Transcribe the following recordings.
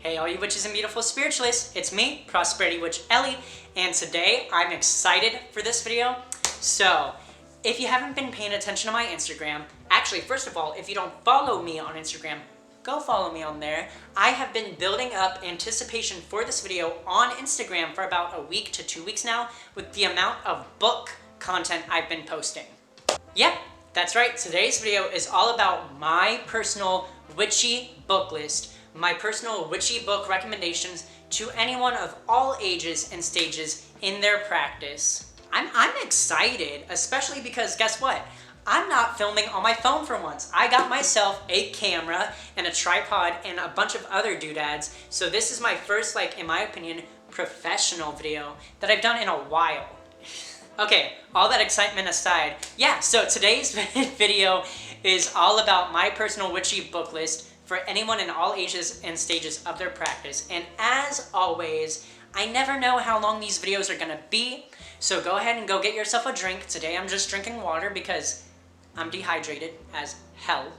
Hey all you witches and beautiful spiritualists, it's me, Prosperity Witch Ellie, and today I'm excited for this video. So, if you haven't been paying attention to my Instagram, actually first of all, if you don't follow me on Instagram, go follow me on there. I have been building up anticipation for this video on Instagram for about a week to 2 weeks now with the amount of book content I've been posting. Yep, that's right, today's video is all about my personal witchy book list, my personal witchy book recommendations to anyone of all ages and stages in their practice. I'm excited, especially because guess what? I'm not filming on my phone for once. I got myself a camera and a tripod and a bunch of other doodads. So this is my first, in my opinion, professional video that I've done in a while. Okay, all that excitement aside, yeah, so today's video is all about my personal witchy book list for anyone in all ages and stages of their practice. And as always, I never know how long these videos are gonna be, so go ahead and go get yourself a drink. Today I'm just drinking water because I'm dehydrated as hell.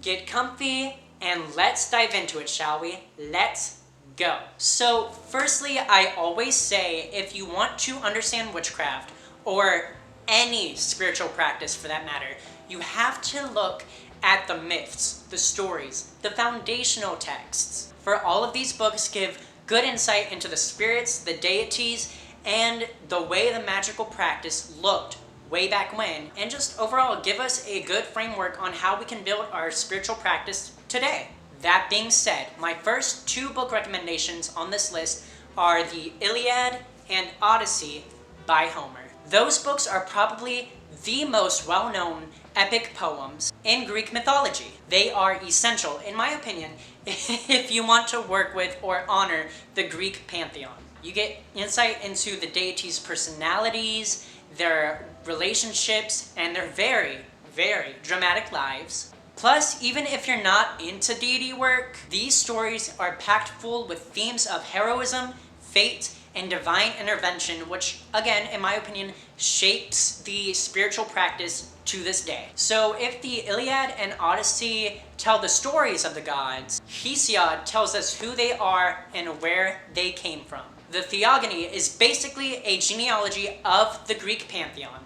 Get comfy and let's dive into it, shall we? Let's go. So firstly, I always say if you want to understand witchcraft, or any spiritual practice for that matter, you have to look at the myths, the stories, the foundational texts. For all of these books give good insight into the spirits, the deities, and the way the magical practice looked way back when, and just overall give us a good framework on how we can build our spiritual practice today. That being said, my first two book recommendations on this list are the Illiad and Odyssey by Homer. Those books are probably the most well-known epic poems in Greek mythology. They are essential, in my opinion, if you want to work with or honor the Greek pantheon. You get insight into the deities' personalities, their relationships, and their very, very dramatic lives. Plus, even if you're not into deity work, these stories are packed full with themes of heroism, fate, and divine intervention, which, again, in my opinion, shapes the spiritual practice to this day. So if the Iliad and Odyssey tell the stories of the gods, Hesiod tells us who they are and where they came from. The Theogony is basically a genealogy of the Greek pantheon.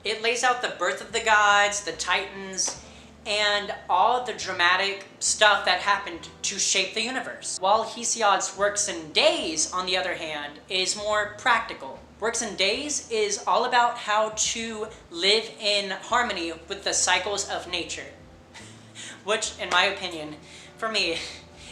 It lays out the birth of the gods, the titans, and all the dramatic stuff that happened to shape the universe. While Hesiod's Works and Days, on the other hand, is more practical. Works and Days is all about how to live in harmony with the cycles of nature, which, in my opinion, for me,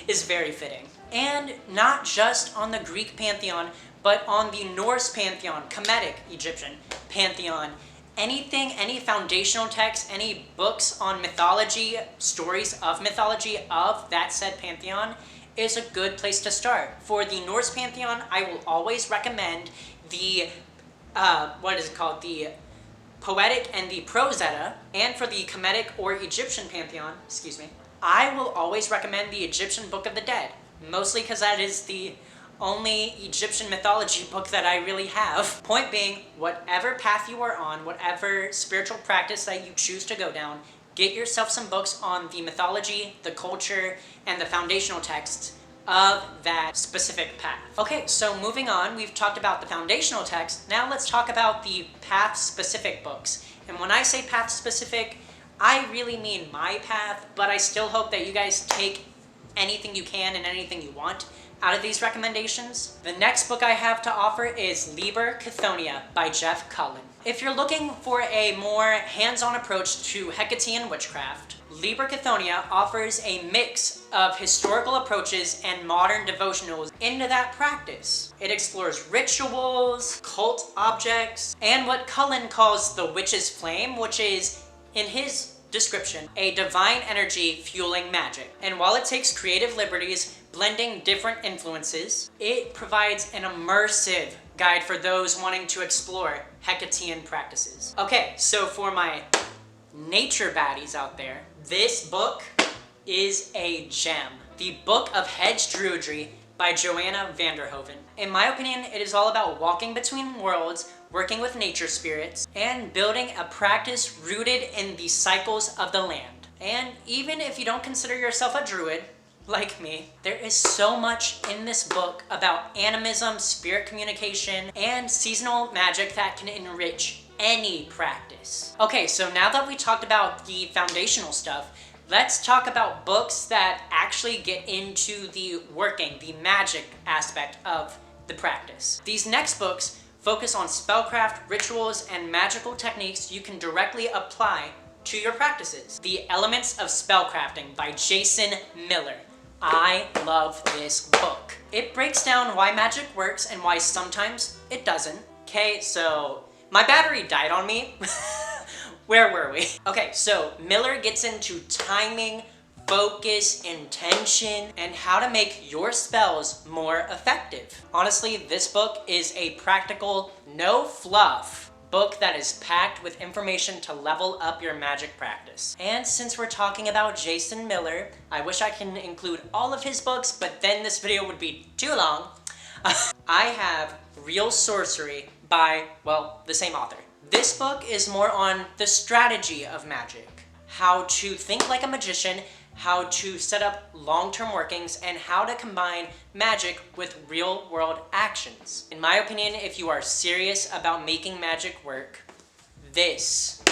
is very fitting. And not just on the Greek pantheon, but on the Norse pantheon, Kemetic Egyptian pantheon, anything, any foundational texts, any books on mythology, stories of mythology of that said pantheon is a good place to start. For the Norse pantheon, I will always recommend the, the Poetic and the Prose Edda, and for the Kemetic or Egyptian pantheon, I will always recommend the Egyptian Book of the Dead, mostly because that is the only Egyptian mythology book that I really have. Point being, whatever path you are on, whatever spiritual practice that you choose to go down, get yourself some books on the mythology, the culture, and the foundational texts of that specific path. Okay, so moving on, we've talked about the foundational text. Now let's talk about the path-specific books. And when I say path-specific, I really mean my path, but I still hope that you guys take anything you can and anything you want out of these recommendations. The next book I have to offer is Liber, Kthonia by Jeff Cullen. If you're looking for a more hands-on approach to Hecatean witchcraft, Liber Kthonia offers a mix of historical approaches and modern devotionals into that practice. It explores rituals, cult objects, and what Cullen calls the witch's flame, which is, in his description, a divine energy fueling magic. And while it takes creative liberties, blending different influences, it provides an immersive guide for those wanting to explore Hecatean practices. Okay, so for my nature baddies out there, this book is a gem. The Book of Hedge Druidry by Joanna Hoven. In my opinion, it is all about walking between worlds, working with nature spirits, and building a practice rooted in the cycles of the land. And even if you don't consider yourself a druid, like me, there is so much in this book about animism, spirit communication, and seasonal magic that can enrich any practice. Okay, so now that we talked about the foundational stuff, let's talk about books that actually get into the working, the magic aspect of the practice. These next books focus on spellcraft, rituals, and magical techniques you can directly apply to your practices. The Elements of Spellcrafting by Jason Miller. I love this book. It breaks down why magic works and why sometimes it doesn't. Okay, so my battery died on me. Where were we? Okay, so Miller gets into timing, focus, intention, and how to make your spells more effective. Honestly, this book is a practical, no fluff book that is packed with information to level up your magic practice. And since we're talking about Jason Miller, I wish I can include all of his books, but then this video would be too long. I have Real Sorcery by, well, the same author. This book is more on the strategy of magic, how to think like a magician, how to set up long-term workings, and how to combine magic with real-world actions. In my opinion, if you are serious about making magic work, this,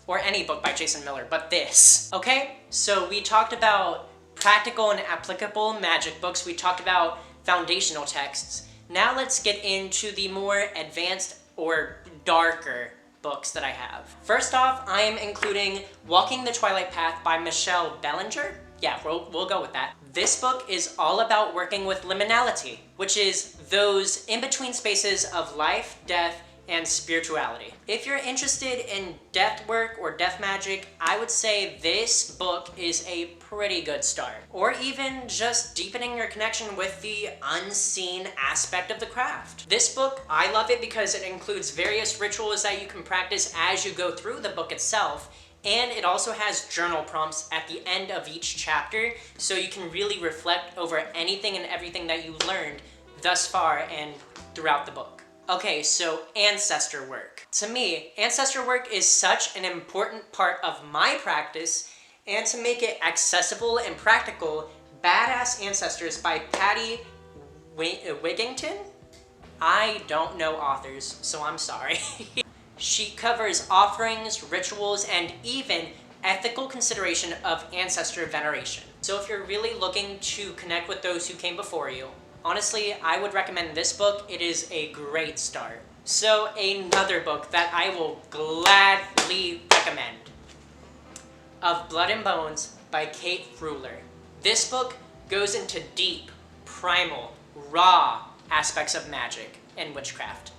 or any book by Jason Miller, but this. Okay, so we talked about practical and applicable magic books. We talked about foundational texts. Now let's get into the more advanced or darker books that I have. First off, I am including Walking the Twilight Path by Michelle Belanger. Yeah, we'll go with that. This book is all about working with liminality, which is those in-between spaces of life, death, and spirituality. If you're interested in death work or death magic, I would say this book is a pretty good start. Or even just deepening your connection with the unseen aspect of the craft. This book, I love it because it includes various rituals that you can practice as you go through the book itself, and it also has journal prompts at the end of each chapter, so you can really reflect over anything and everything that you learned thus far and throughout the book. Okay, so ancestor work. To me, ancestor work is such an important part of my practice, and to make it accessible and practical, Badass Ancestors by Patty Wigington? I don't know authors, so I'm sorry. She covers offerings, rituals, and even ethical consideration of ancestor veneration. So if you're really looking to connect with those who came before you, honestly, I would recommend this book. It is a great start. So another book that I will gladly recommend, Of Blood and Bones by Kate Freuler. This book goes into deep, primal, raw aspects of magic and witchcraft.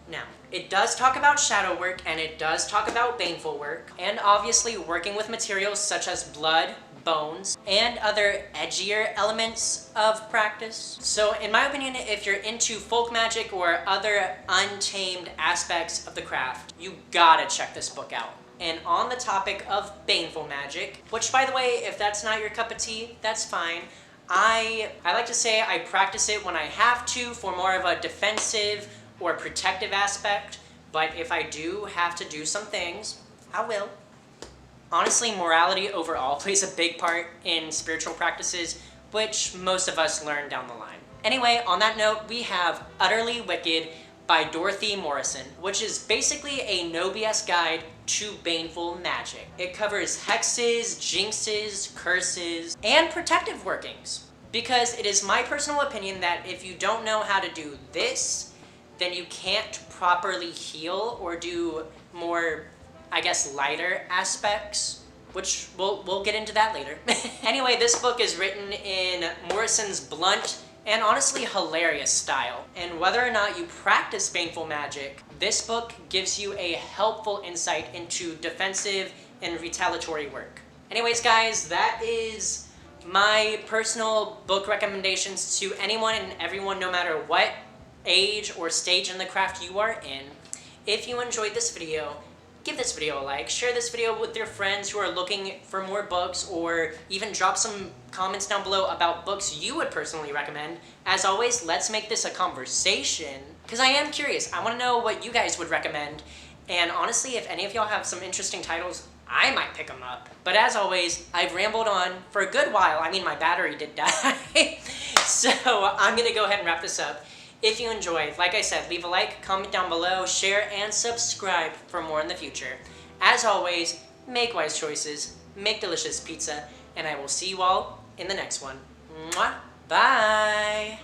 Now, it does talk about shadow work, and it does talk about baneful work, and obviously working with materials such as blood, bones, and other edgier elements of practice. So in my opinion, if you're into folk magic or other untamed aspects of the craft, you gotta check this book out. And on the topic of baneful magic, which by the way, if that's not your cup of tea, that's fine. I like to say I practice it when I have to for more of a defensive or protective aspect, but if I do have to do some things, I will. Honestly, morality overall plays a big part in spiritual practices, which most of us learn down the line. Anyway, on that note, we have Utterly Wicked by Dorothy Morrison, which is basically a no BS guide to baneful magic. It covers hexes, jinxes, curses, and protective workings. Because it is my personal opinion that if you don't know how to do this, then you can't properly heal or do more, I guess, lighter aspects, which we'll get into that later. Anyway, this book is written in Morrison's blunt and honestly hilarious style. And whether or not you practice baneful magic, this book gives you a helpful insight into defensive and retaliatory work. Anyways, guys, that is my personal book recommendations to anyone and everyone, no matter what age or stage in the craft you are in. If you enjoyed this video, give this video a like, share this video with your friends who are looking for more books, or even drop some comments down below about books you would personally recommend. As always, let's make this a conversation, because I am curious. I want to know what you guys would recommend, and honestly, if any of y'all have some interesting titles, I might pick them up. But as always, I've rambled on for a good while. I mean, my battery did die. So I'm gonna go ahead and wrap this up. If you enjoyed, like I said, leave a like, comment down below, share, and subscribe for more in the future. As always, make wise choices, make delicious pizza, and I will see you all in the next one. Mwah! Bye!